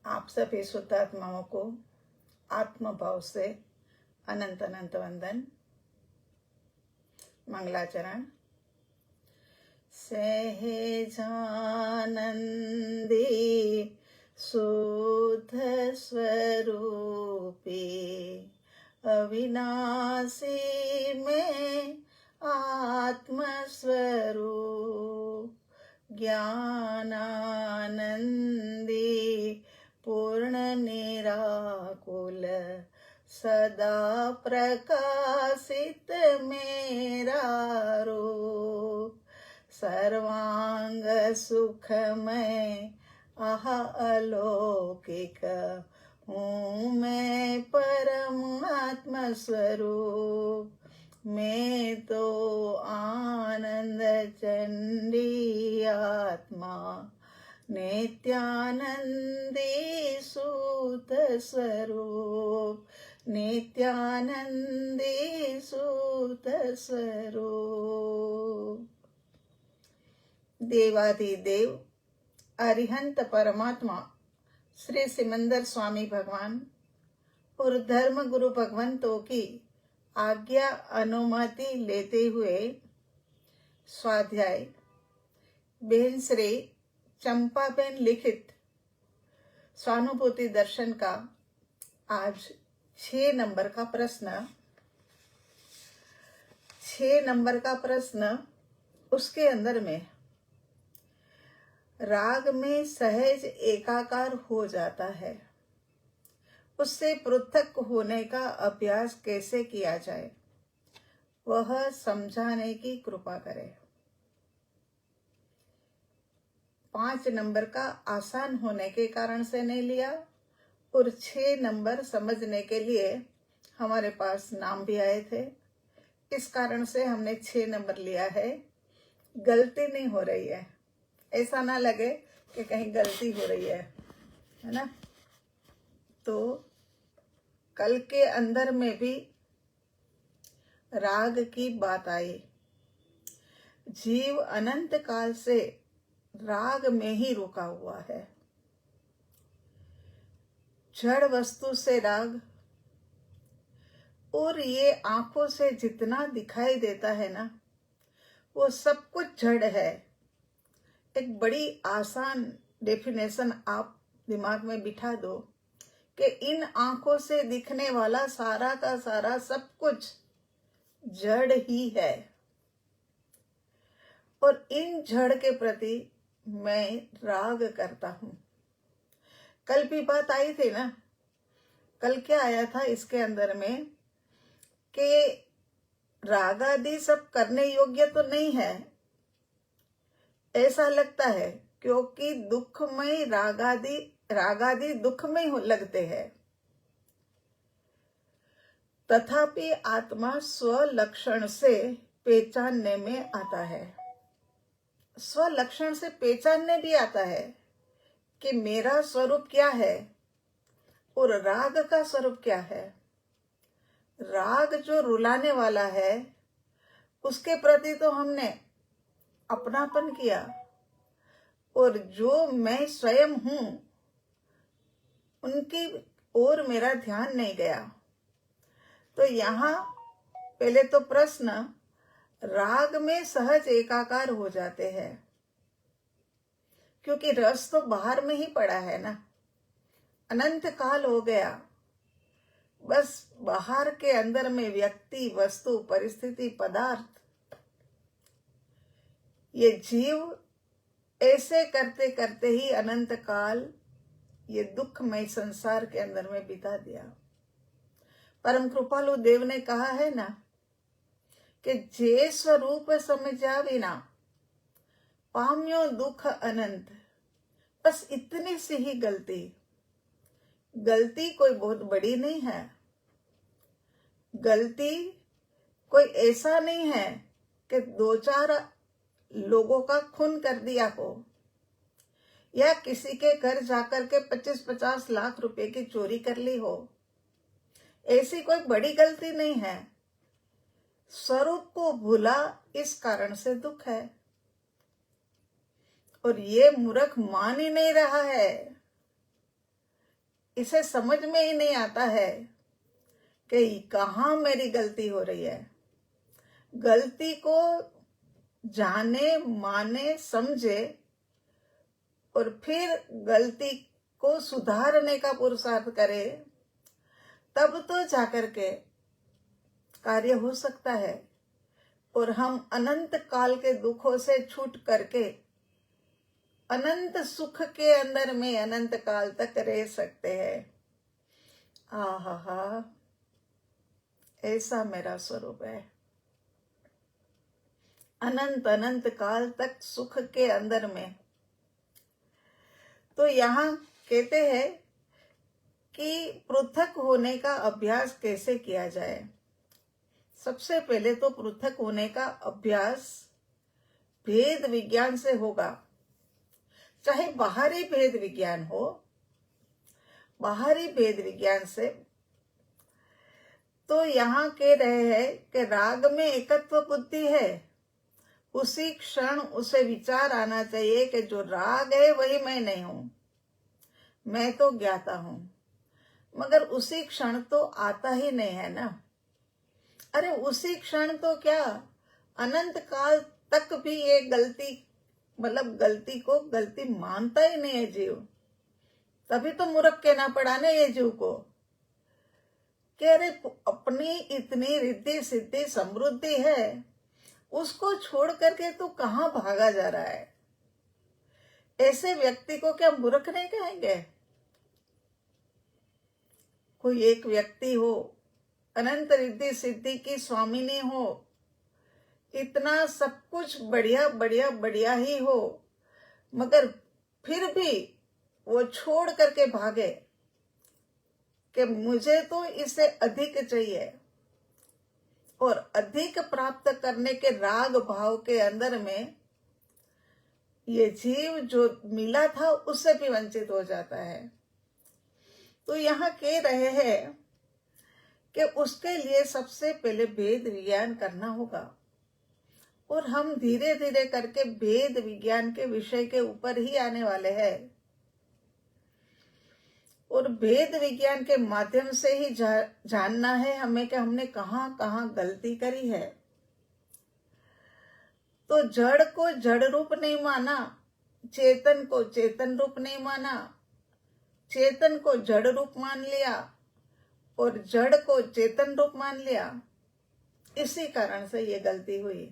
आप सभी शुद्धात्माओं को आत्मभाव से अनंत अनंत वंदन। मंगलाचरण। सहजानंदी शुद्ध स्वरूपी अविनाशी में आत्मस्वरूप ज्ञानानंदी पूर्ण निराकुल सदा प्रकाशित मेरा रूप सर्वांग सुखमय आह अलौकिक हूँ मैं परमात्म स्वरूप। मैं तो आनंद चंडी आत्मा नित्यानंदी सूत स्वरूप नित्यानंदी सूत स्वरूप। देवाधिदेव अरिहंत परमात्मा श्री सिमंदर स्वामी भगवान और धर्म गुरु भगवंतों की आज्ञा अनुमति लेते हुए स्वाध्याय बहन श्री चंपाबेन लिखित स्वानुभूति दर्शन का आज 6 नंबर का प्रश्न उसके अंदर में राग में सहज एकाकार हो जाता है, उससे पृथक होने का अभ्यास कैसे किया जाए वह समझाने की कृपा करें। 5 नंबर का आसान होने के कारण से नहीं लिया और 6 नंबर समझने के लिए हमारे पास नाम भी आए थे, इस कारण से हमने 6 नंबर लिया है। गलती नहीं हो रही है, ऐसा ना लगे कि कहीं गलती हो रही है ना। तो कल के अंदर में भी राग की बात आई। जीव अनंत काल से राग में ही रुका हुआ है। जड़ वस्तु से राग और ये आंखों से जितना दिखाई देता है ना, वो सब कुछ जड़ है। एक बड़ी आसान डेफिनेशन आप दिमाग में बिठा दो कि इन आंखों से दिखने वाला सारा का सारा सब कुछ जड़ ही है और इन जड़ के प्रति मैं राग करता हूं। कल भी बात आई थी ना, कल क्या आया था इसके अंदर में कि राग आदि सब करने योग्य तो नहीं है, ऐसा लगता है, क्योंकि दुखमय राग आदि दुखमय लगते हैं। तथापि आत्मा स्वलक्षण से पहचानने में आता है, स्वलक्षण से पहचानने भी आता है कि मेरा स्वरूप क्या है और राग का स्वरूप क्या है। राग जो रुलाने वाला है उसके प्रति तो हमने अपनापन किया और जो मैं स्वयं हूं उनकी ओर मेरा ध्यान नहीं गया। तो यहाँ पहले तो प्रश्न, राग में सहज एकाकार हो जाते हैं क्योंकि रस तो बाहर में ही पड़ा है ना, अनंत काल हो गया, बस बाहर के अंदर में व्यक्ति वस्तु परिस्थिति पदार्थ, ये जीव ऐसे करते करते ही अनंत काल ये दुखमय संसार के अंदर में बिता दिया। परम कृपालु देव ने कहा है ना कि जे स्वरूप समझा बिना पाम्यो दुख अनंत। बस इतनी सी ही गलती कोई बहुत बड़ी नहीं है। गलती कोई ऐसा नहीं है कि 2-4 लोगों का खून कर दिया हो या किसी के घर जाकर के 25-50 लाख रुपए की चोरी कर ली हो, ऐसी कोई बड़ी गलती नहीं है। स्वरूप को भूला, इस कारण से दुख है। और ये मूर्ख मान ही नहीं रहा है। इसे समझ में ही नहीं आता है कि कहाँ मेरी गलती हो रही है। गलती को जाने, माने, समझे और फिर गलती को सुधारने का पुरुषार्थ करे, तब तो जाकर के कार्य हो सकता है और हम अनंत काल के दुखों से छूट करके अनंत सुख के अंदर में अनंत काल तक रह सकते हैं। आहा, ऐसा मेरा स्वरूप है। अनंत अनंत काल तक सुख के अंदर में। तो यहाँ कहते हैं कि पृथक होने का अभ्यास कैसे किया जाए। सबसे पहले तो पृथक होने का अभ्यास भेद विज्ञान से होगा, चाहे बाहरी भेद विज्ञान हो, बाहरी भेद विज्ञान से। तो यहाँ कह रहे हैं कि राग में एकत्व बुद्धि है, उसी क्षण उसे विचार आना चाहिए कि जो राग है वही मैं नहीं हूं, मैं तो ज्ञाता हूं। मगर उसी क्षण तो आता ही नहीं है ना। अरे उसी क्षण तो क्या, अनंत काल तक भी ये गलती, मतलब गलती को गलती मानता ही नहीं है जीव। तभी तो मूर्ख कहना पड़ा ना ये जीव को कि अरे अपनी इतनी रिद्धि सिद्धि समृद्धि है, उसको छोड़ करके तू कहाँ भागा जा रहा है। ऐसे व्यक्ति को क्या मूर्ख नहीं कहेंगे। कोई एक व्यक्ति हो, अनंत रिद्धि सिद्धि की स्वामिनी हो, इतना सब कुछ बढ़िया बढ़िया बढ़िया ही हो, मगर फिर भी वो छोड़ करके भागे कि मुझे तो इससे अधिक चाहिए, और अधिक प्राप्त करने के राग भाव के अंदर में ये जीव जो मिला था उससे भी वंचित हो जाता है। तो यहाँ कह रहे हैं कि उसके लिए सबसे पहले भेद विज्ञान करना होगा, और हम धीरे धीरे करके भेद विज्ञान के विषय के ऊपर ही आने वाले हैं। और भेद विज्ञान के माध्यम से ही जानना है हमें कि हमने कहाँ कहाँ गलती करी है। तो जड़ को जड़ रूप नहीं माना, चेतन को चेतन रूप नहीं माना, चेतन को जड़ रूप मान लिया और जड़ को चेतन रूप मान लिया। इसी कारण से ये गलती हुई।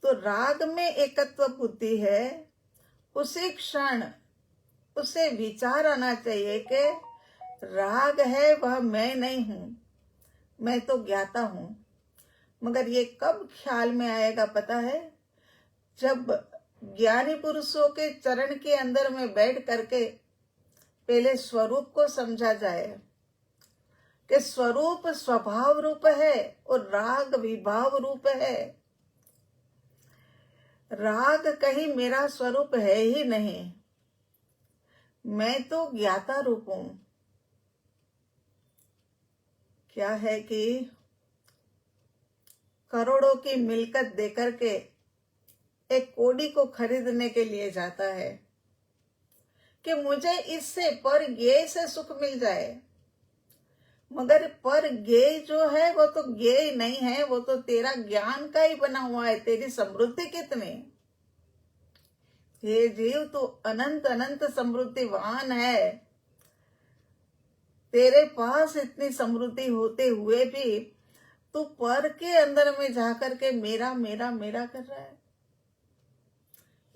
तो राग में एकत्व बुद्धि है, उसी क्षण उसे विचार आना चाहिए कि राग है वह मैं नहीं हूं, मैं तो ज्ञाता हूं। मगर ये कब ख्याल में आएगा पता है, जब ज्ञानी पुरुषों के चरण के अंदर में बैठ करके पहले स्वरूप को समझा जाए कि स्वरूप स्वभाव रूप है और राग विभाव रूप है। राग कहीं मेरा स्वरूप है ही नहीं, मैं तो ज्ञाता रूप हूं। क्या है कि करोड़ों की मिलकत देकर के एक कोड़ी को खरीदने के लिए जाता है कि मुझे इससे पर ज्ञेय से सुख मिल जाए। मगर पर ज्ञेय जो है वो तो ज्ञेय नहीं है, वो तो तेरा ज्ञान का ही बना हुआ है। तेरी समृद्धि कितनी, ये जीव तो अनंत अनंत समृद्धिवान है। तेरे पास इतनी समृद्धि होते हुए भी तू पर के अंदर में जाकर के मेरा मेरा मेरा कर रहा है।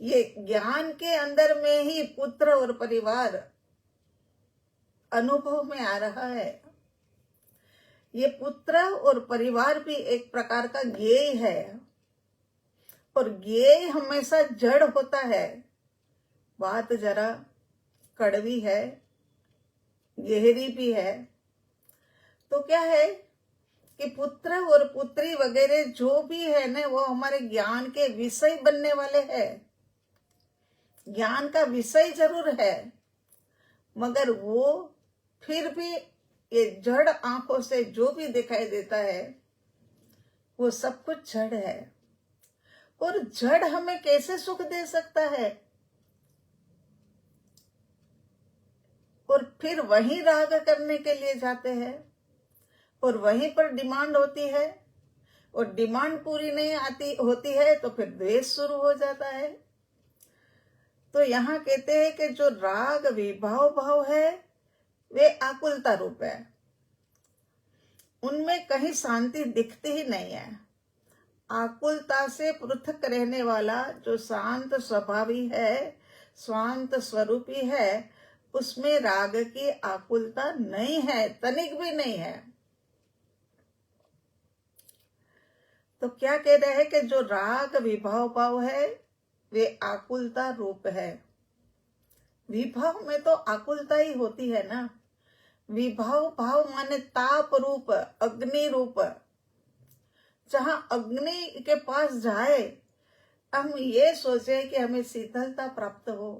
ये ज्ञान के अंदर में ही पुत्र और परिवार अनुभव में आ रहा है। ये पुत्र और परिवार भी एक प्रकार का ज्ञेय है, और ज्ञेय हमेशा जड़ होता है। बात जरा कड़वी है, गहरी भी है। तो क्या है कि पुत्र और पुत्री वगैरह जो भी है ना, वो हमारे ज्ञान के विषय बनने वाले हैं। ज्ञान का विषय जरूर है, मगर वो फिर भी ये जड़ आंखों से जो भी दिखाई देता है वो सब कुछ जड़ है। और जड़ हमें कैसे सुख दे सकता है? और फिर वहीं राग करने के लिए जाते हैं और वहीं पर डिमांड होती है, और डिमांड पूरी नहीं आती होती है तो फिर द्वेष शुरू हो जाता है। तो यहाँ कहते हैं कि जो राग विभाव भाव है वे आकुलता रूप है, उनमें कहीं शांति दिखती ही नहीं है। आकुलता से पृथक रहने वाला जो शांत स्वभावी है, शांत स्वरूपी है, उसमें राग की आकुलता नहीं है, तनिक भी नहीं है। तो क्या कह रहे हैं कि जो राग विभाव भाव है वे आकुलता रूप है। विभाव में तो आकुलता ही होती है ना। विभाव भाव माने ताप रूप, अग्नि रूप। जहां अग्नि के पास जाए हम ये सोचे कि हमें शीतलता प्राप्त हो।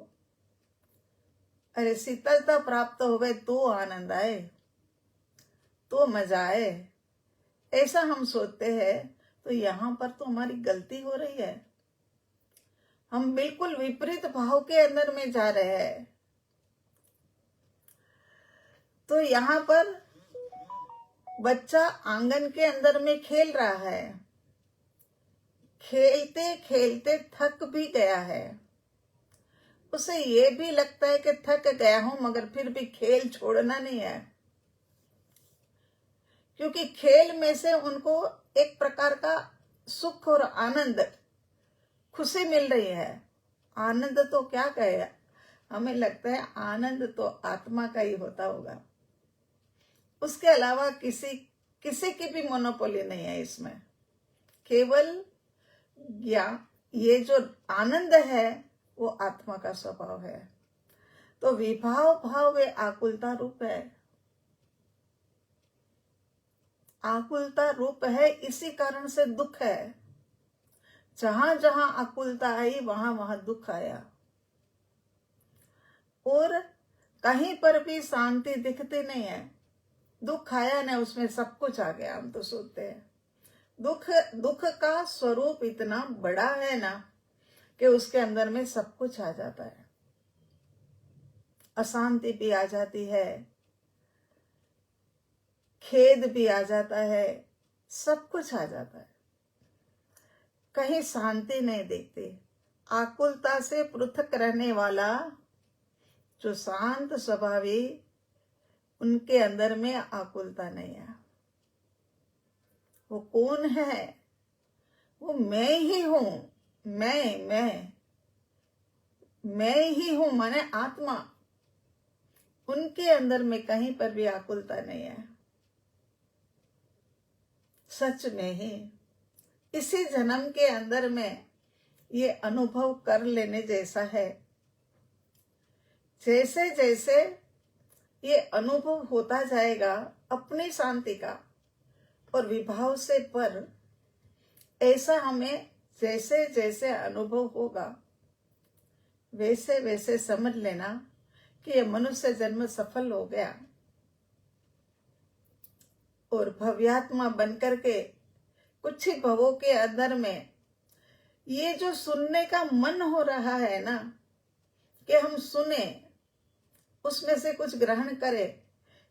अरे शीतलता प्राप्त हो गए तो आनंद आए, तो मजा आए, ऐसा हम सोचते हैं। तो यहां पर तो हमारी गलती हो रही है। हम बिल्कुल विपरीत भाव के अंदर में जा रहे हैं। तो यहाँ पर बच्चा आंगन के अंदर में खेल रहा है, खेलते खेलते थक भी गया है। उसे ये भी लगता है कि थक गया हूं, मगर फिर भी खेल छोड़ना नहीं है, क्योंकि खेल में से उनको एक प्रकार का सुख और आनंद, खुशी मिल रही है। आनंद तो क्या कहे, हमें लगता है आनंद तो आत्मा का ही होता होगा, उसके अलावा किसी की भी मोनोपोली नहीं है इसमें। केवल ये जो आनंद है वो आत्मा का स्वभाव है। तो विभाव भाव वे आकुलता रूप है। आकुलता रूप है, इसी कारण से दुख है। जहां जहां आकुलता आई वहां वहां दुख आया, और कहीं पर भी शांति दिखती नहीं है। दुख आया ना, उसमें सब कुछ आ गया, हम तो सोचते हैं। दुख का स्वरूप इतना बड़ा है ना कि उसके अंदर में सब कुछ आ जाता है। अशांति भी आ जाती है, खेद भी आ जाता है, सब कुछ आ जाता है, कहीं शांति नहीं दिखती। आकुलता से पृथक रहने वाला जो शांत स्वभावी, उनके अंदर में आकुलता नहीं है। वो कौन है? वो मैं ही हूं। मैं ही हूं माने आत्मा। उनके अंदर में कहीं पर भी आकुलता नहीं है। सच में ही इसी जन्म के अंदर में ये अनुभव कर लेने जैसा है। जैसे जैसे ये अनुभव होता जाएगा अपनी शांति का और विभाव से पर, ऐसा हमें जैसे जैसे अनुभव होगा वैसे वैसे समझ लेना कि ये मनुष्य जन्म सफल हो गया, और भव्यात्मा बनकर के कुछ ही भवों के अंदर में ये जो सुनने का मन हो रहा है ना, कि हम सुने, उसमें से कुछ ग्रहण करें,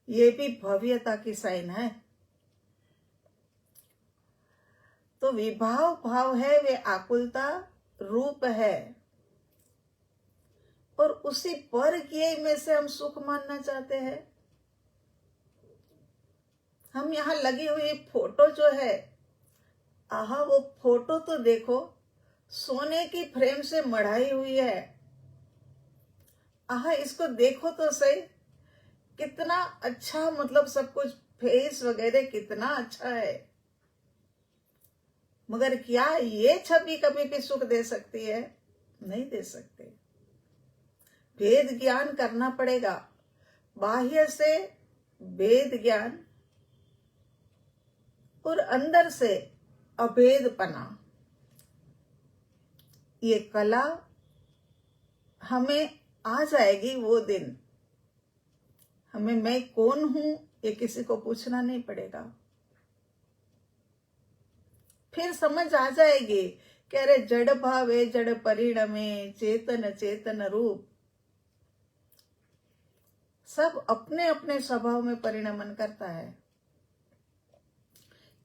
ये भी भव्यता की साइन है। तो विभाव भाव है वे आकुलता रूप है, और उसी पर किए में से हम सुख मानना चाहते हैं। हम यहाँ लगी हुई फोटो जो है, आहा वो फोटो तो देखो, सोने की फ्रेम से मढ़ाई हुई है। आहा इसको देखो तो सही, कितना अच्छा, मतलब सब कुछ फेस वगैरह कितना अच्छा है, मगर क्या ये छवि कभी भी सुख दे सकती है? नहीं दे सकती। वेद ज्ञान करना पड़ेगा, बाह्य से वेद ज्ञान और अंदर से अभेदपना, ये कला हमें आ जाएगी वो दिन। हमें मैं कौन हूं ये किसी को पूछना नहीं पड़ेगा। फिर समझ आ जाएगी कि अरे जड़ भावे जड़ परिणमे चेतन चेतन रूप। सब अपने अपने स्वभाव में परिणमन करता है।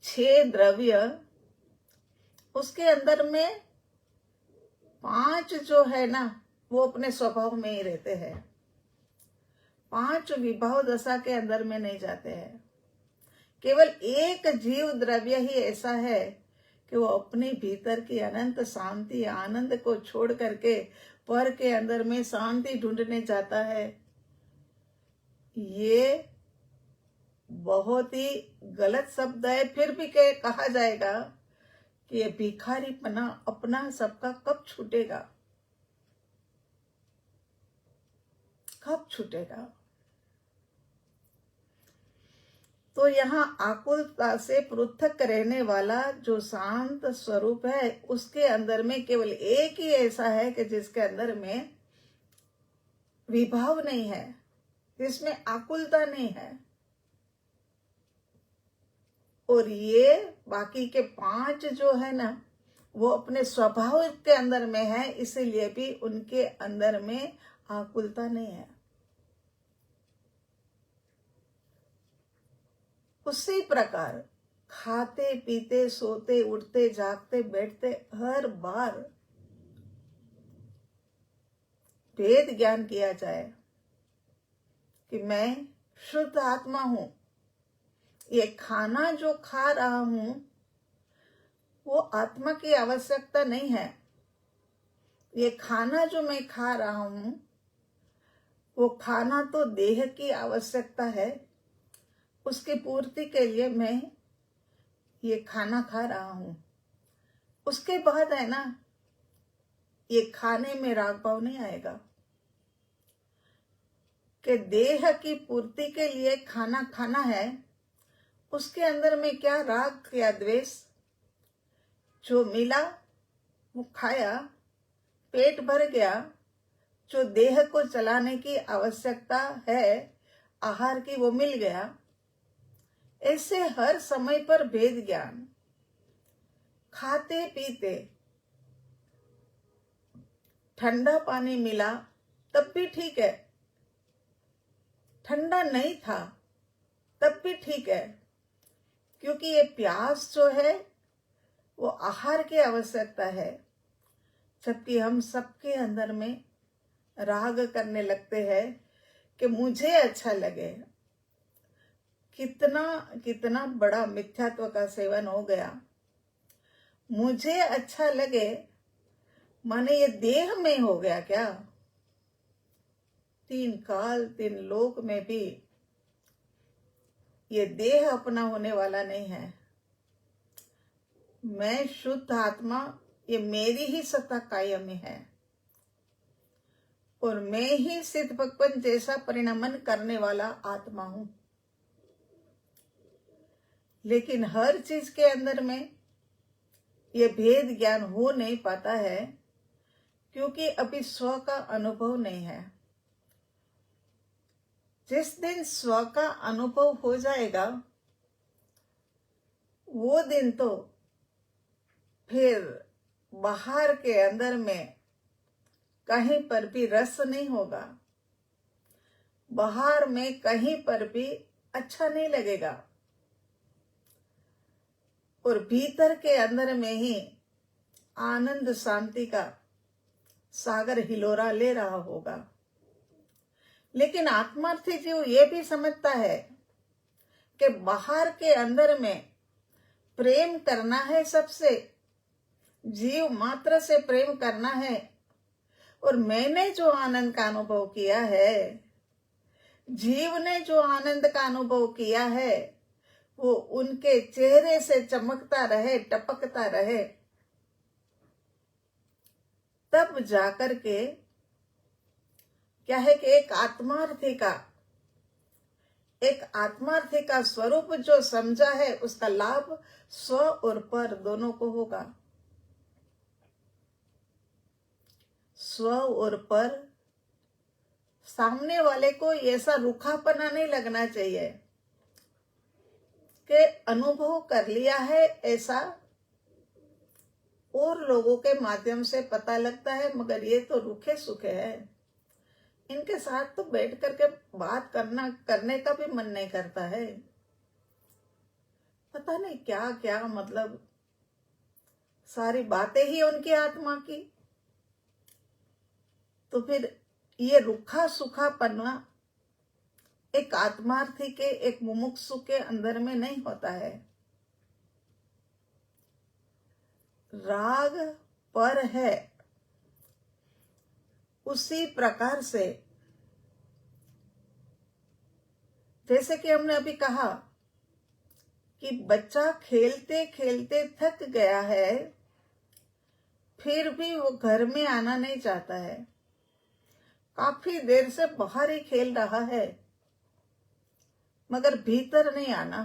6 द्रव्य, उसके अंदर में 5 जो है ना वो अपने स्वभाव में ही रहते हैं, 5 विभाव दशा के अंदर में नहीं जाते हैं। केवल एक जीव द्रव्य ही ऐसा है कि वो अपने भीतर की अनंत शांति आनंद को छोड़ करके पर के अंदर में शांति ढूंढने जाता है। ये बहुत ही गलत शब्द है, फिर भी कहा जाएगा कि ये भिखारीपना अपना सबका कब छूटेगा, कब छूटेगा। तो यहाँ आकुलता से पृथक रहने वाला जो शांत स्वरूप है, उसके अंदर में केवल एक ही ऐसा है कि जिसके अंदर में विभाव नहीं है, जिसमें आकुलता नहीं है। और ये बाकी के 5 जो है ना वो अपने स्वभाव के अंदर में है, इसीलिए भी उनके अंदर में आकुलता नहीं है। उसी प्रकार खाते पीते सोते उठते जागते बैठते हर बार भेद ज्ञान किया जाए कि मैं शुद्ध आत्मा हूं, ये खाना जो खा रहा हूं वो आत्मा की आवश्यकता नहीं है, ये खाना जो मैं खा रहा हूं वो खाना तो देह की आवश्यकता है, उसकी पूर्ति के लिए मैं ये खाना खा रहा हूं। उसके बाद है ना ये खाने में राग भाव नहीं आएगा कि देह की पूर्ति के लिए खाना खाना है, उसके अंदर में क्या राग या द्वेष, जो मिला वो खाया, पेट भर गया, जो देह को चलाने की आवश्यकता है आहार की वो मिल गया। ऐसे हर समय पर भेद ज्ञान, खाते पीते, ठंडा पानी मिला तब भी ठीक है, ठंडा नहीं था तब भी ठीक है, क्योंकि ये प्यास जो है वो आहार की आवश्यकता है। जबकि हम सबके अंदर में राग करने लगते हैं कि मुझे अच्छा लगे। कितना कितना बड़ा मिथ्यात्व का सेवन हो गया। मुझे अच्छा लगे माने ये देह में हो गया क्या? 3 काल 3 लोक में भी ये देह अपना होने वाला नहीं है। मैं शुद्ध आत्मा, ये मेरी ही सत्ता कायम में है और मैं ही सिद्ध भगवान जैसा परिणमन करने वाला आत्मा हूं। लेकिन हर चीज के अंदर में ये भेद ज्ञान हो नहीं पाता है, क्योंकि अभी स्व का अनुभव नहीं है। जिस दिन स्व का अनुभव हो जाएगा वो दिन तो फिर बाहर के अंदर में कहीं पर भी रस नहीं होगा, बाहर में कहीं पर भी अच्छा नहीं लगेगा और भीतर के अंदर में ही आनंद शांति का सागर हिलोरा ले रहा होगा। लेकिन आत्मार्थी जीव ये भी समझता है कि बाहर के अंदर में प्रेम करना है, सबसे जीव मात्र से प्रेम करना है, और मैंने जो आनंद का अनुभव किया है, जीव ने जो आनंद का अनुभव किया है, वो उनके चेहरे से चमकता रहे, टपकता रहे, तब जाकर के क्या है कि एक आत्मार्थी का स्वरूप जो समझा है उसका लाभ स्व और पर दोनों को होगा। स्व और पर, सामने वाले को ऐसा रूखापना नहीं लगना चाहिए कि अनुभव कर लिया है, ऐसा और लोगों के माध्यम से पता लगता है, मगर ये तो रूखे सूखे है। इनके साथ तो बैठ करके बात करने का भी मन नहीं करता है। पता नहीं क्या क्या, मतलब सारी बातें ही उनकी आत्मा की। तो फिर ये रूखा सूखा पन्ना एक आत्मार्थी के, एक मुमुक्षु के अंदर में नहीं होता है। राग पर है, उसी प्रकार से जैसे कि हमने अभी कहा कि बच्चा खेलते खेलते थक गया है, फिर भी वो घर में आना नहीं चाहता है। काफी देर से बाहर ही खेल रहा है, मगर भीतर नहीं आना,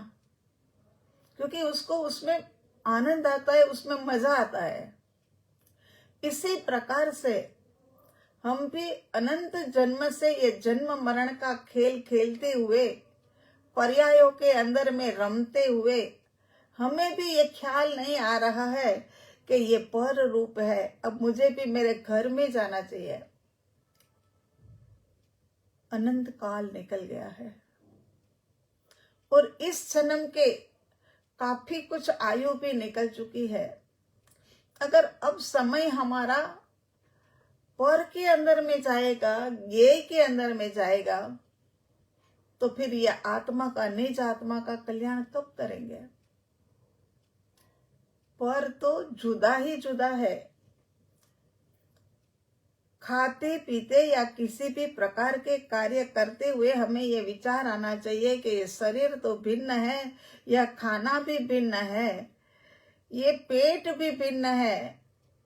क्योंकि उसको उसमें आनंद आता है, उसमें मजा आता है। इसी प्रकार से हम भी अनंत जन्म से ये जन्म मरण का खेल खेलते हुए, पर्यायों के अंदर में रमते हुए, हमें भी ये ख्याल नहीं आ रहा है कि ये पर रूप है, अब मुझे भी मेरे घर में जाना चाहिए। अनंत काल निकल गया है और इस जन्म के काफी कुछ आयु भी निकल चुकी है। अगर अब समय हमारा पर के अंदर में जाएगा, ये के अंदर में जाएगा, तो फिर ये आत्मा का, निज आत्मा का कल्याण कब करेंगे? पर तो जुदा ही जुदा है। खाते पीते या किसी भी प्रकार के कार्य करते हुए हमें ये विचार आना चाहिए कि ये शरीर तो भिन्न है, यह खाना भी भिन्न है, ये पेट भी भिन्न है,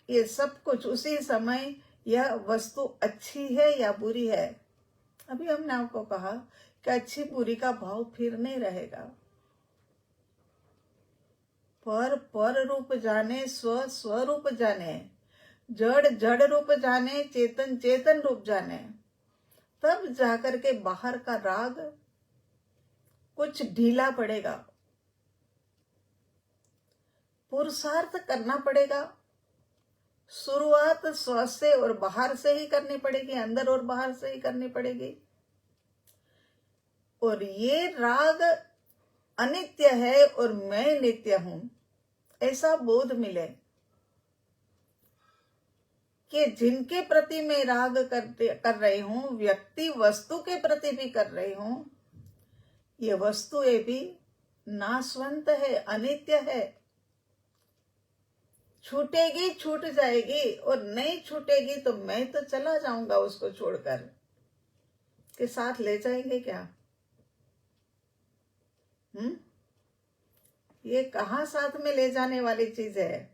ये सब कुछ उसी समय यह वस्तु अच्छी है या बुरी है। अभी हमने आपको कहा कि अच्छी बुरी का भाव फिर नहीं रहेगा। पर रूप जाने, स्व स्वरूप जाने, जड़ जड़ रूप जाने, चेतन चेतन रूप जाने, तब जाकर के बाहर का राग कुछ ढीला पड़ेगा। पुरुषार्थ करना पड़ेगा। शुरुआत स्व से और बाहर से ही करनी पड़ेगी, अंदर और बाहर से ही करनी पड़ेगी। और ये राग अनित्य है और मैं नित्य हूं, ऐसा बोध मिले कि जिनके प्रति मैं राग कर रही हूं, व्यक्ति वस्तु के प्रति भी कर रही हूं, ये वस्तुएं भी नाशवंत है, अनित्य है। छूटेगी छूट जाएगी, और नहीं छूटेगी तो मैं तो चला जाऊंगा उसको छोड़कर। के साथ ले जाएंगे क्या? ये कहाँ साथ में ले जाने वाली चीज है?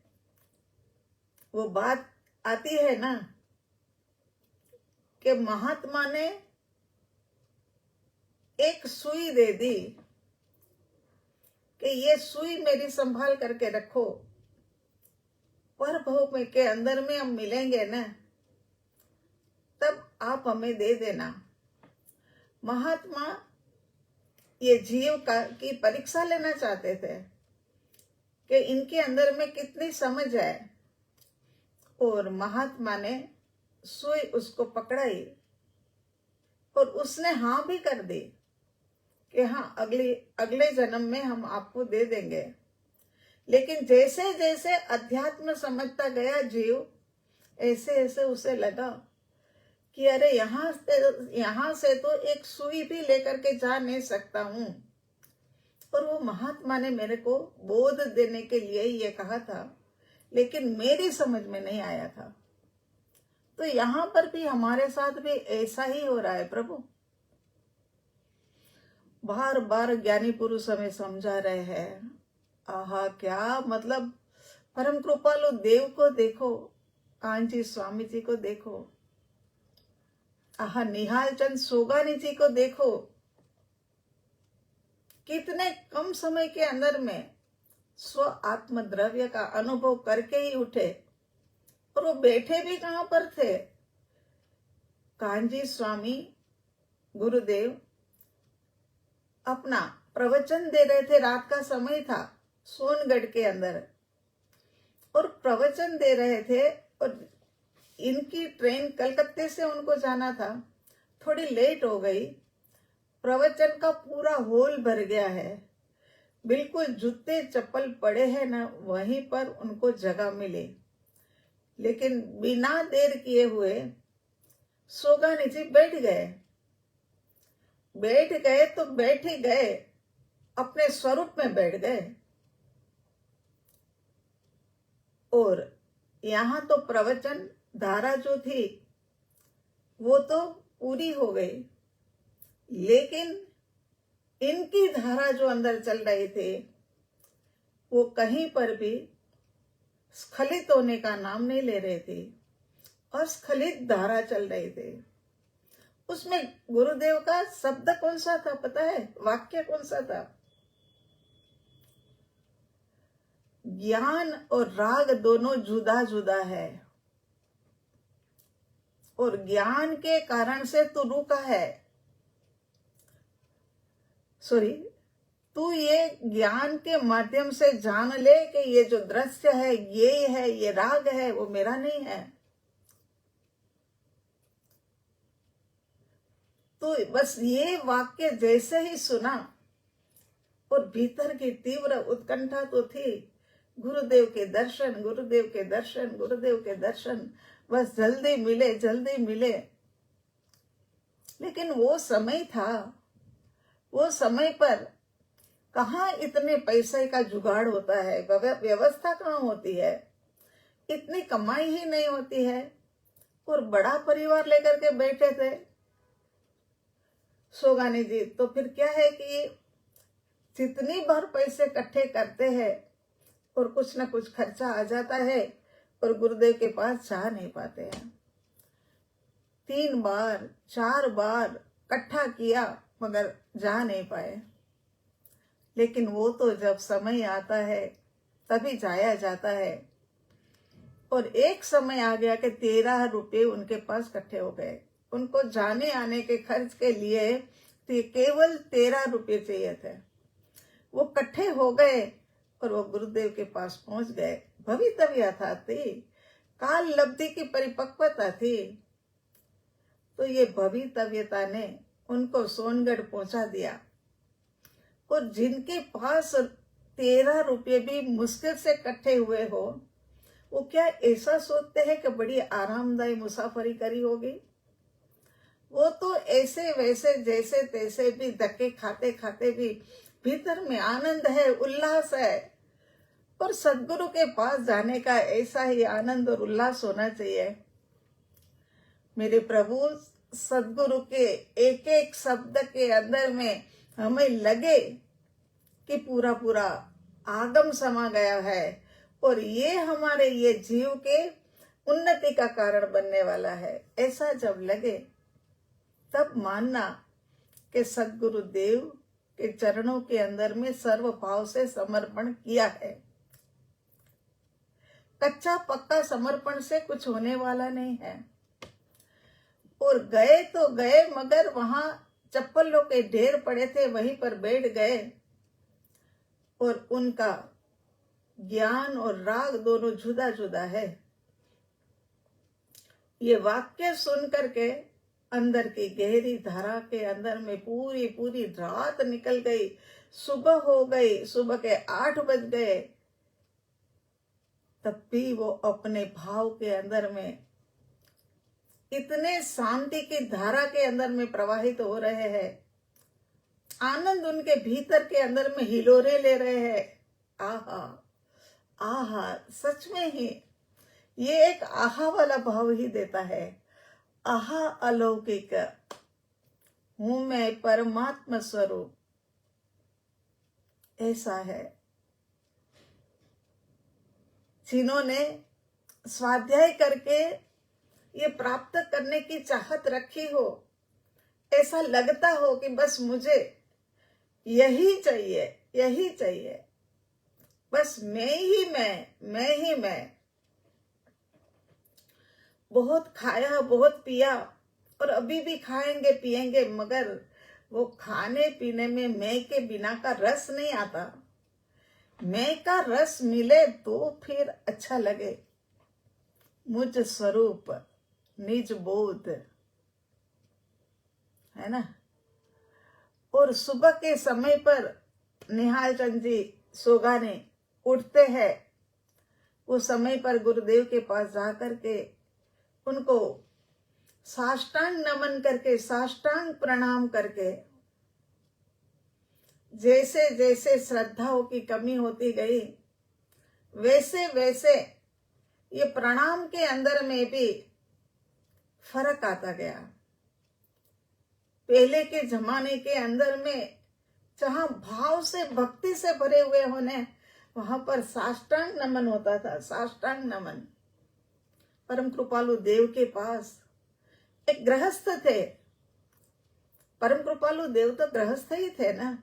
वो बात आती है ना कि महात्मा ने एक सुई दे दी कि ये सुई मेरी संभाल करके रखो, पर भव में के अंदर में हम मिलेंगे ना, तब आप हमें दे देना। महात्मा ये जीव की परीक्षा लेना चाहते थे कि इनके अंदर में कितनी समझ है, और महात्मा ने सुई उसको पकड़ाई और उसने हाँ भी कर दी कि हाँ, अगले जन्म में हम आपको दे देंगे। लेकिन जैसे जैसे अध्यात्म समझता गया जीव, ऐसे ऐसे उसे लगा कि अरे यहाँ से तो एक सुई भी लेकर के जा नहीं सकता हूं। और वो महात्मा ने मेरे को बोध देने के लिए ये कहा था, लेकिन मेरी समझ में नहीं आया था। तो यहाँ पर भी हमारे साथ भी ऐसा ही हो रहा है प्रभु। बार बार ज्ञानी पुरुष हमें समझा रहे हैं। आहा, क्या मतलब, परम कृपालु देव को देखो, कांची स्वामी जी को देखो, आहा, निहाल चंद सोगानी जी को देखो, कितने कम समय के अंदर में स्व आत्म द्रव्य का अनुभव करके ही उठे। और वो बैठे भी कहां पर थे? कांजी स्वामी गुरुदेव अपना प्रवचन दे रहे थे, रात का समय था, सोनगढ़ के अंदर, और प्रवचन दे रहे थे। और इनकी ट्रेन कलकत्ते से उनको जाना था, थोड़ी लेट हो गई। प्रवचन का पूरा हॉल भर गया है, बिल्कुल जूते चप्पल पड़े हैं ना, वहीं पर उनको जगह मिली। लेकिन बिना देर किए हुए सोगानी जी बैठ गए तो बैठ ही गए, अपने स्वरूप में बैठ गए। और यहाँ तो प्रवचन धारा जो थी वो तो पूरी हो गई, लेकिन इनकी धारा जो अंदर चल रही थी वो कहीं पर भी स्खलित होने का नाम नहीं ले रहे थे। अस्खलित धारा चल रही थी। उसमें गुरुदेव का शब्द कौन सा था पता है? वाक्य कौन सा था? ज्ञान और राग दोनों जुदा जुदा है, और ज्ञान के कारण से तू रुका है। तू ये ज्ञान के माध्यम से जान ले कि ये जो दृश्य है, ये राग है, वो मेरा नहीं है। तो बस ये वाक्य जैसे ही सुना और भीतर की तीव्र उत्कंठा तो थी, गुरुदेव के दर्शन, गुरुदेव के दर्शन, गुरुदेव के दर्शन, बस जल्दी मिले, जल्दी मिले। लेकिन वो समय था, वो समय पर कहाँ इतने पैसे का जुगाड़ होता है, व्यवस्था कहाँ होती है, इतनी कमाई ही नहीं होती है। और बड़ा परिवार लेकर के बैठे थे सोगानी जी, तो फिर क्या है कि जितनी बार पैसे इकट्ठे करते हैं और कुछ ना कुछ खर्चा आ जाता है और गुरुदेव के पास जा नहीं पाते हैं। 3 बार 4 बार इकट्ठा किया मगर जा नहीं पाए। लेकिन वो तो जब समय आता है तभी जाया जाता है। और एक समय आ गया कि 13 रुपये उनके पास इकट्ठे हो गए। उनको जाने आने के खर्च के लिए केवल 13 रुपये चाहिए थे। वो इकट्ठे हो गए और वो गुरुदेव के पास पहुंच गए। भवितव्यता थी, काल लब्धि की परिपक्वता थी। तो ये भवितव्यता ने उनको सोनगढ़ पहुंचा दिया। और जिनके पास 13 रुपये भी मुश्किल से इकट्ठे हुए हो, वो क्या ऐसा सोचते हैं कि बड़ी आरामदायी मुसाफरी करी होगी? वो तो ऐसे वैसे जैसे तैसे भी धक्के खाते खाते भी भीतर में आनंद है, उल्लास है। और सदगुरु के पास जाने का ऐसा ही आनंद और उल्लास होना चाहिए। मेरे प्रभु, सदगुरु के एक एक शब्द के अंदर में हमें लगे कि पूरा पूरा आगम समा गया है और ये हमारे ये जीव के उन्नति का कारण बनने वाला है। ऐसा जब लगे तब मानना कि सदगुरु देव के चरणों के अंदर में सर्व भाव से समर्पण किया है। कच्चा पक्का समर्पण से कुछ होने वाला नहीं है। और गए तो गए, मगर वहां चप्पलों के ढेर पड़े थे, वहीं पर बैठ गए। और उनका ज्ञान और राग दोनों जुदा जुदा है। ये वाक्य सुन करके अंदर की गहरी धारा के अंदर में पूरी पूरी रात निकल गई। सुबह हो गई, सुबह के 8 बज गए, तब भी वो अपने भाव के अंदर में इतने शांति की धारा के अंदर में प्रवाहित हो रहे हैं। आनंद उनके भीतर के अंदर में हिलोरे ले रहे हैं। आहा आहा, सच में ही ये एक आहा वाला भाव ही देता है। आहा, अलौकिक हूं मैं परमात्मा स्वरूप, ऐसा है। जिन्होंने स्वाध्याय करके ये प्राप्त करने की चाहत रखी हो, ऐसा लगता हो कि बस मुझे यही चाहिए, यही चाहिए, बस मैं ही मैं। बहुत खाया, बहुत पिया और अभी भी खाएंगे पिएंगे, मगर वो खाने पीने में मैं के बिना का रस नहीं आता। मैं का रस मिले तो फिर अच्छा लगे। मुझ स्वरूप निज बोध, है ना। और सुबह के समय पर निहाल चंद जी सोगाने उठते हैं, वो समय पर गुरुदेव के पास जाकर के उनको साष्टांग नमन करके, साष्टांग प्रणाम करके, जैसे जैसे श्रद्धाओं की कमी होती गई वैसे वैसे ये प्रणाम के अंदर में भी फर्क आता गया। पहले के जमाने के अंदर में जहां भाव से, भक्ति से भरे हुए होने, वहां पर साष्टांग नमन होता था, साष्टांग नमन। परम कृपालु देव के पास एक गृहस्थ थे, परम कृपालु देव तो गृहस्थ ही थे ना,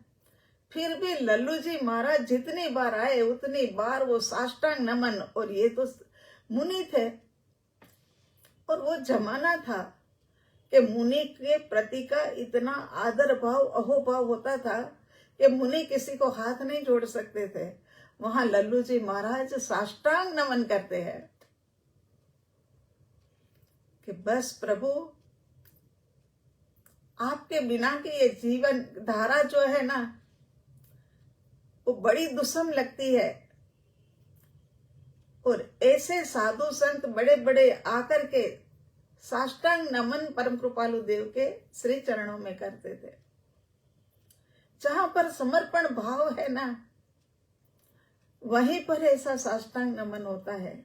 फिर भी लल्लू जी महाराज जितनी बार आए उतनी बार वो साष्टांग नमन। और ये तो मुनि थे, और वो जमाना था कि मुनि के प्रति का इतना आदर भाव, अहोभाव होता था कि मुनि किसी को हाथ नहीं जोड़ सकते थे। वहां लल्लू जी महाराज साष्टांग नमन करते हैं कि बस प्रभु, आपके बिना की ये जीवन धारा जो है ना, वो बड़ी दुस्सम लगती है। और ऐसे साधु संत बड़े बड़े आकर के साष्टांग नमन परम कृपालु देव के श्री चरणों में करते थे। जहां पर समर्पण भाव है ना, वहीं पर ऐसा साष्टांग नमन होता है।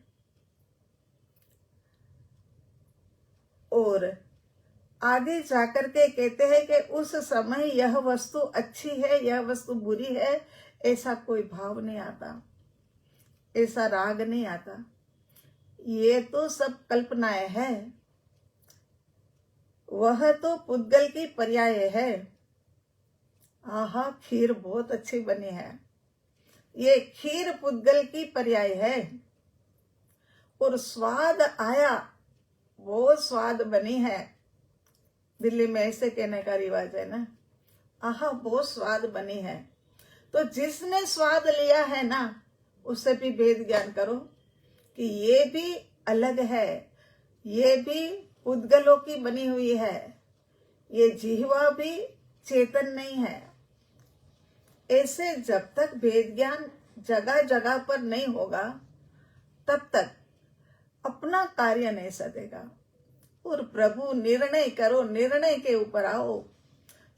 और आगे जाकर के कहते हैं कि उस समय यह वस्तु अच्छी है, यह वस्तु बुरी है, ऐसा कोई भाव नहीं आता, ऐसा राग नहीं आता। ये तो सब कल्पनाएं है, वह तो पुद्गल की पर्याय है। आहा, खीर बहुत अच्छी बनी है, ये खीर पुद्गल की पर्याय है। और स्वाद आया, बहुत स्वाद बनी है। दिल्ली में ऐसे कहने का रिवाज है ना, आहा बहुत स्वाद बनी है। तो जिसने स्वाद लिया है ना, उससे भी भेद ज्ञान करो कि ये भी अलग है, ये भी पुद्गलों की बनी हुई है, ये जिह्वा भी चेतन नहीं है। ऐसे जब तक भेद ज्ञान जगह जगह पर नहीं होगा, तब तक अपना कार्य नहीं सदेगा। और प्रभु निर्णय करो, निर्णय के ऊपर आओ।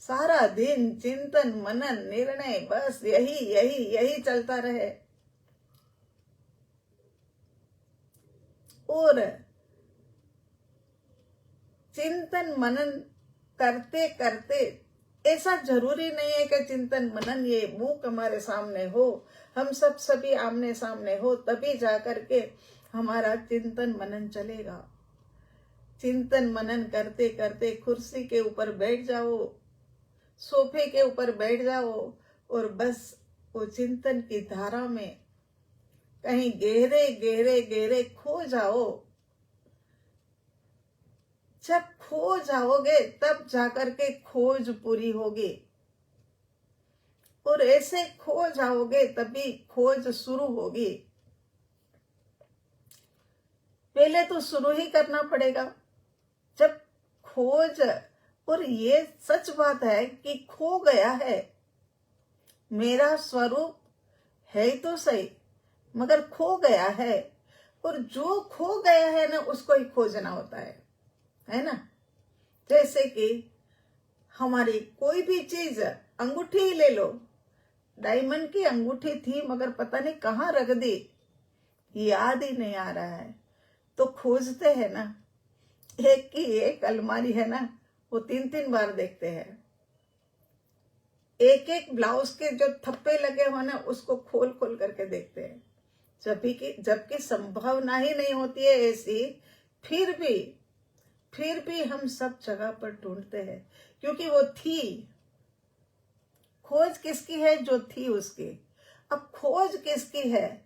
सारा दिन चिंतन मनन निर्णय, बस यही यही यही चलता रहे। और चिंतन मनन करते करते, ऐसा जरूरी नहीं है कि चिंतन मनन ये बुक हमारे सामने हो, हम सब सभी आमने सामने हो, तभी जाकर के हमारा चिंतन मनन चलेगा। चिंतन मनन करते करते कुर्सी के ऊपर बैठ जाओ, सोफे के ऊपर बैठ जाओ, और बस वो चिंतन की धारा में कहीं गहरे गहरे गहरे खो जाओ। जब खो जाओगे तब जाकर के खोज पूरी होगी, और ऐसे खो जाओगे तभी खोज शुरू होगी। पहले तो शुरू ही करना पड़ेगा। जब खोज, और ये सच बात है कि खो गया है, मेरा स्वरूप है तो सही, मगर खो गया है। और जो खो गया है ना, उसको ही खोजना होता है ना। जैसे कि हमारी कोई भी चीज, अंगूठी ही ले लो, डायमंड की अंगूठी थी मगर पता नहीं कहाँ रख दी, याद ही नहीं आ रहा है, तो खोजते हैं ना। एक की एक अलमारी है ना, वो 3-3 बार देखते हैं। एक एक ब्लाउज के जो थप्पे लगे हो ना, उसको खोल खोल करके देखते हैं। जबकि संभावना ही नहीं होती है ऐसी, फिर भी हम सब जगह पर ढूंढते हैं, क्योंकि वो थी। खोज किसकी है? जो थी उसकी। अब खोज किसकी है?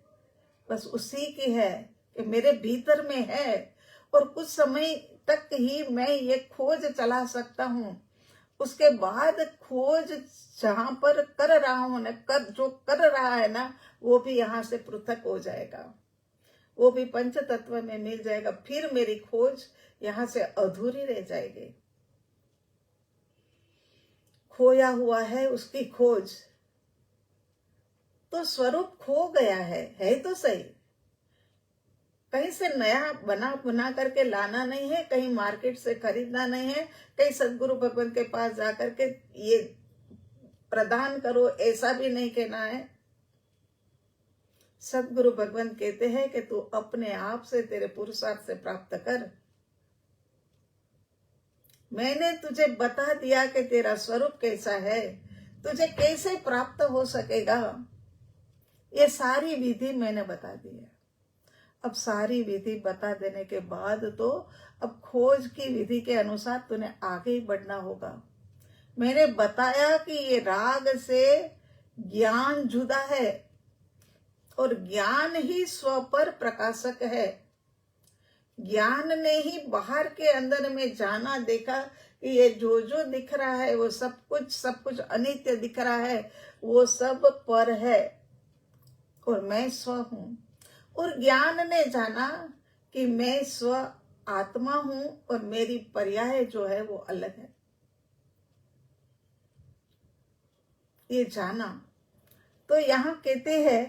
बस उसी की है कि मेरे भीतर में है, और कुछ समय तक ही मैं ये खोज चला सकता हूं। उसके बाद खोज जहां पर कर रहा हूं ना, जो कर रहा है ना, वो भी यहां से पृथक हो जाएगा, वो भी पंच तत्व में मिल जाएगा। फिर मेरी खोज यहां से अधूरी रह जाएगी। खोया हुआ है उसकी खोज। तो स्वरूप खो गया है तो सही, कहीं से नया बना बुना करके लाना नहीं है, कहीं मार्केट से खरीदना नहीं है, कहीं सदगुरु भगवान के पास जाकर के ये प्रदान करो ऐसा भी नहीं कहना है। सदगुरु भगवान कहते हैं कि तू अपने आप से, तेरे पुरुषार्थ से प्राप्त कर। मैंने तुझे बता दिया कि तेरा स्वरूप कैसा है, तुझे कैसे प्राप्त हो सकेगा, ये सारी विधि मैंने बता दी है। अब सारी विधि बता देने के बाद तो अब खोज की विधि के अनुसार तूने आगे ही बढ़ना होगा। मैंने बताया कि ये राग से ज्ञान जुदा है और ज्ञान ही स्व पर प्रकाशक है। ज्ञान ने ही बाहर के अंदर में जाना, देखा कि ये जो दिख रहा है वो सब कुछ अनित्य दिख रहा है, वो सब पर है और मैं स्व हूं। और ज्ञान ने जाना कि मैं स्व आत्मा हूं और मेरी पर्याय जो है वो अलग है। ये जाना तो यहाँ कहते हैं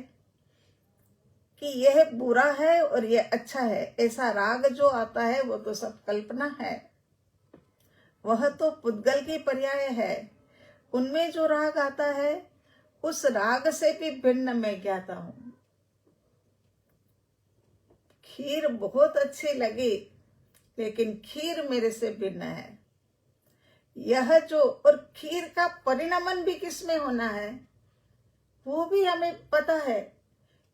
कि यह बुरा है और यह अच्छा है। ऐसा राग जो आता है वो तो सब कल्पना है, वह तो पुद्गल की पर्याय है। उनमें जो राग आता है उस राग से भी भिन्न मैं ज्ञाता हूं। खीर बहुत अच्छी लगी लेकिन खीर मेरे से भिन्न है। यह जो और खीर का परिणमन भी किसमें होना है वो भी हमें पता है,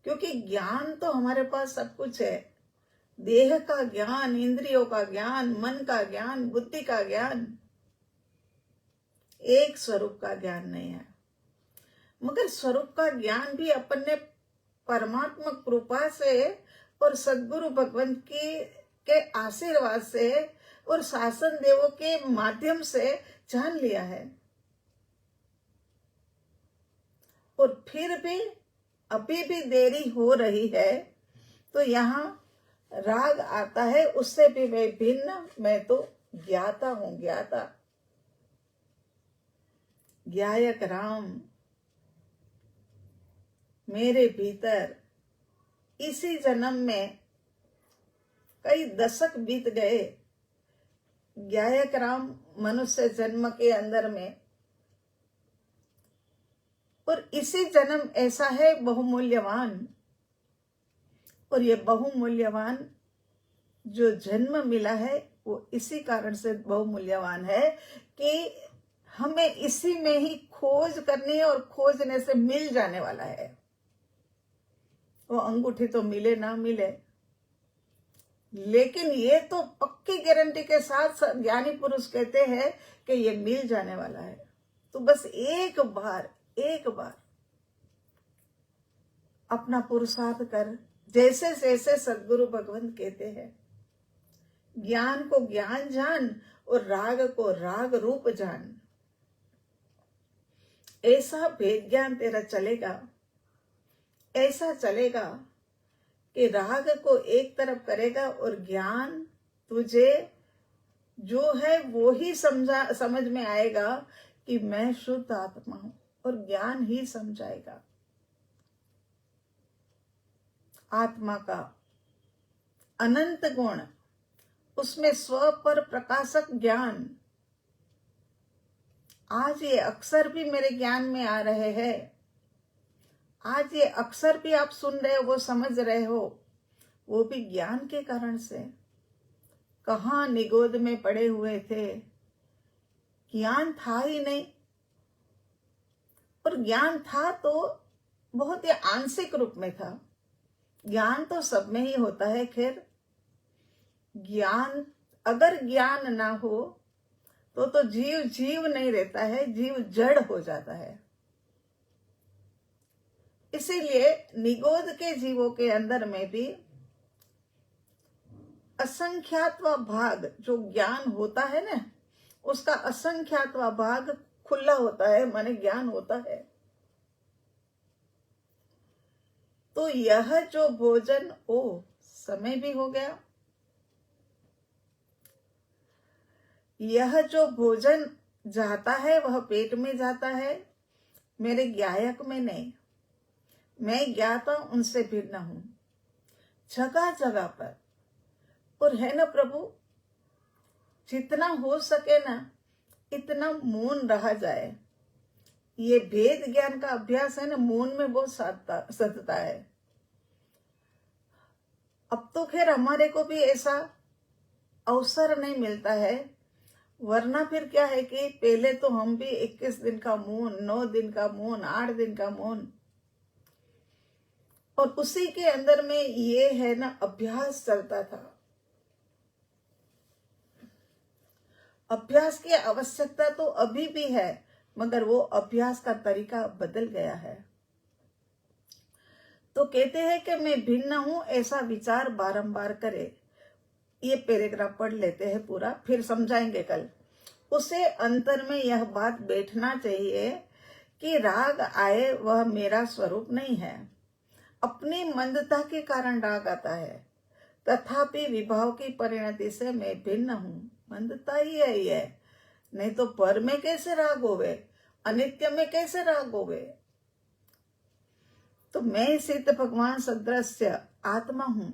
क्योंकि ज्ञान तो हमारे पास सब कुछ है। देह का ज्ञान, इंद्रियों का ज्ञान, मन का ज्ञान, बुद्धि का ज्ञान, एक स्वरूप का ज्ञान नहीं है। मगर स्वरूप का ज्ञान भी अपन ने परमात्मा कृपा से और सद्गुरु भगवान के आशीर्वाद से और शासन देवों के माध्यम से जान लिया है। और फिर भी अभी भी देरी हो रही है तो यहाँ राग आता है, उससे भी मैं भिन्न, मैं तो ज्ञाता हूं। ज्ञाता, ज्ञायक राम मेरे भीतर। इसी जन्म में कई दशक बीत गए ज्ञायक राम मनुष्य जन्म के अंदर में, और इसी जन्म ऐसा है बहुमूल्यवान। और ये बहुमूल्यवान जो जन्म मिला है वो इसी कारण से बहुमूल्यवान है कि हमें इसी में ही खोज करनी है और खोजने से मिल जाने वाला है। वो अंगूठी तो मिले ना मिले, लेकिन ये तो पक्की गारंटी के साथ ज्ञानी पुरुष कहते हैं कि ये मिल जाने वाला है। तो बस एक बार अपना पुरुषार्थ कर, जैसे जैसे सद्गुरु भगवान कहते हैं, ज्ञान को ज्ञान जान और राग को राग रूप जान। ऐसा भेद ज्ञान तेरा चलेगा, ऐसा चलेगा कि राग को एक तरफ करेगा और ज्ञान तुझे जो है वो ही समझ में आएगा कि मैं शुद्ध आत्मा हूं, और ज्ञान ही समझाएगा। आत्मा का अनंत गुण, उसमें स्व पर प्रकाशक ज्ञान, आज ये अक्षर भी मेरे ज्ञान में आ रहे हैं। आज ये अक्षर भी आप सुन रहे हो, वो समझ रहे हो, वो भी ज्ञान के कारण से। कहाँ निगोद में पड़े हुए थे, ज्ञान था ही नहीं, और ज्ञान था तो बहुत ही आंशिक रूप में था। ज्ञान तो सब में ही होता है। खैर, ज्ञान, अगर ज्ञान ना हो तो जीव नहीं रहता है, जीव जड़ हो जाता है। इसीलिए निगोद के जीवों के अंदर में भी असंख्यात्व भाग जो ज्ञान होता है ना, उसका असंख्यात्व भाग खुला होता है, माने ज्ञान होता है। तो यह जो भोजन, ओ समय भी हो गया, यह जो भोजन जाता है वह पेट में जाता है, मेरे ज्ञायक में नहीं। मैं ज्ञाता उनसे भिन्न हूं जगह जगह पर। और है ना प्रभु, जितना हो सके ना इतना मौन रहा जाए। ये भेद ज्ञान का अभ्यास है ना, मौन में बहुत सतता है। अब तो खैर हमारे को भी ऐसा अवसर नहीं मिलता है, वरना फिर क्या है कि पहले तो हम भी 21 दिन का मौन, 9 दिन का मौन, 8 दिन का मौन, और उसी के अंदर में ये है ना अभ्यास चलता था। अभ्यास की आवश्यकता तो अभी भी है, मगर वो अभ्यास का तरीका बदल गया है। तो कहते हैं कि मैं भिन्न हूं ऐसा विचार बारंबार करे। ये पैराग्राफ पढ़ लेते हैं पूरा, फिर समझाएंगे कल। उसे अंतर में यह बात बैठना चाहिए कि राग आए वह मेरा स्वरूप नहीं है। अपनी मंदता के कारण राग आता है, तथापि विभाव की परिणति से मैं भिन्न हूं। मंदता ही है ये, नहीं तो पर में कैसे राग होवे, अनित्य में कैसे राग होवे। तो मैं सिद्ध भगवान सदृश्य आत्मा हूं।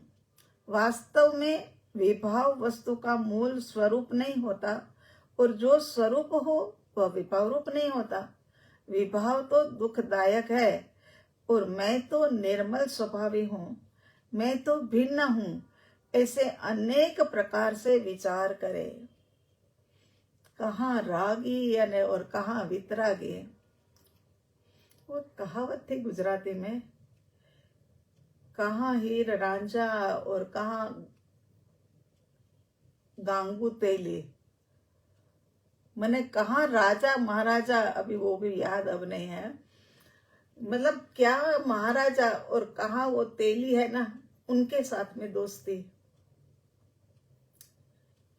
वास्तव में विभाव वस्तु का मूल स्वरूप नहीं होता, और जो स्वरूप हो वह विभाव रूप नहीं होता। विभाव तो दुखदायक है, और मैं तो निर्मल स्वभावी हूं, मैं तो भिन्न हूं, ऐसे अनेक प्रकार से विचार करे। कहाँ रागी यानी और कहाँ वितरागी। वो कहावत थी गुजराती में, कहाँ हीर रांझा और कहाँ गांगू तेली। मैंने कहा राजा महाराजा, अभी वो भी याद अब नहीं है, मतलब क्या महाराजा और कहा वो तेली है ना, उनके साथ में दोस्ती।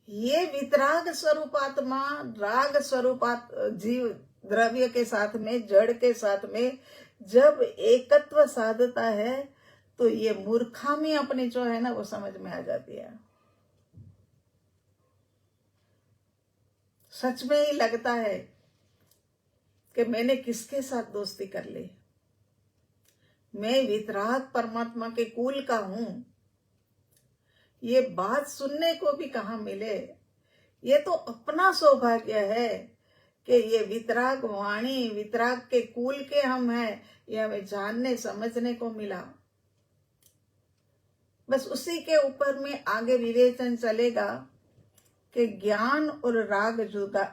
ये वितराग स्वरूपात्मा राग स्वरूपात जीव द्रव्य के साथ में, जड़ के साथ में जब एकत्व साधता है, तो ये मूर्खामी अपनी जो है ना वो समझ में आ जाती है। सच में ही लगता है कि मैंने किसके साथ दोस्ती कर ली। मैं वितराग परमात्मा के कुल का हूं। ये बात सुनने को भी कहाँ मिले। ये तो अपना सौभाग्य है कि ये वितराग वाणी, वितराग के कुल के हम हैं, ये हमें जानने समझने को मिला। बस उसी के ऊपर में आगे विवेचन चलेगा कि ज्ञान और राग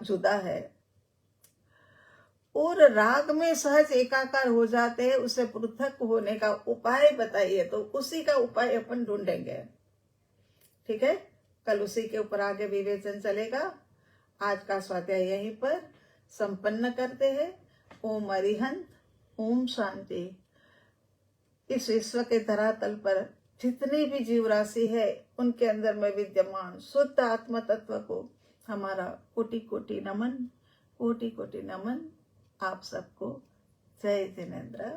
जुदा है, और राग में सहज एकाकार हो जाते हैं। उसे पृथक होने का उपाय बताइए, तो उसी का उपाय अपन ढूंढेंगे। ठीक है, कल उसी के ऊपर आगे विवेचन चलेगा। आज का स्वाध्याय यहीं पर संपन्न करते हैं। ओम अरिहंत, ओम शांति। इस विश्व के धरातल पर जितनी भी जीव राशि है, उनके अंदर में विद्यमान शुद्ध आत्म तत्व को हमारा कोटि कोटि नमन, कोटि कोटि नमन। आप सबको जय जिनेन्द्र।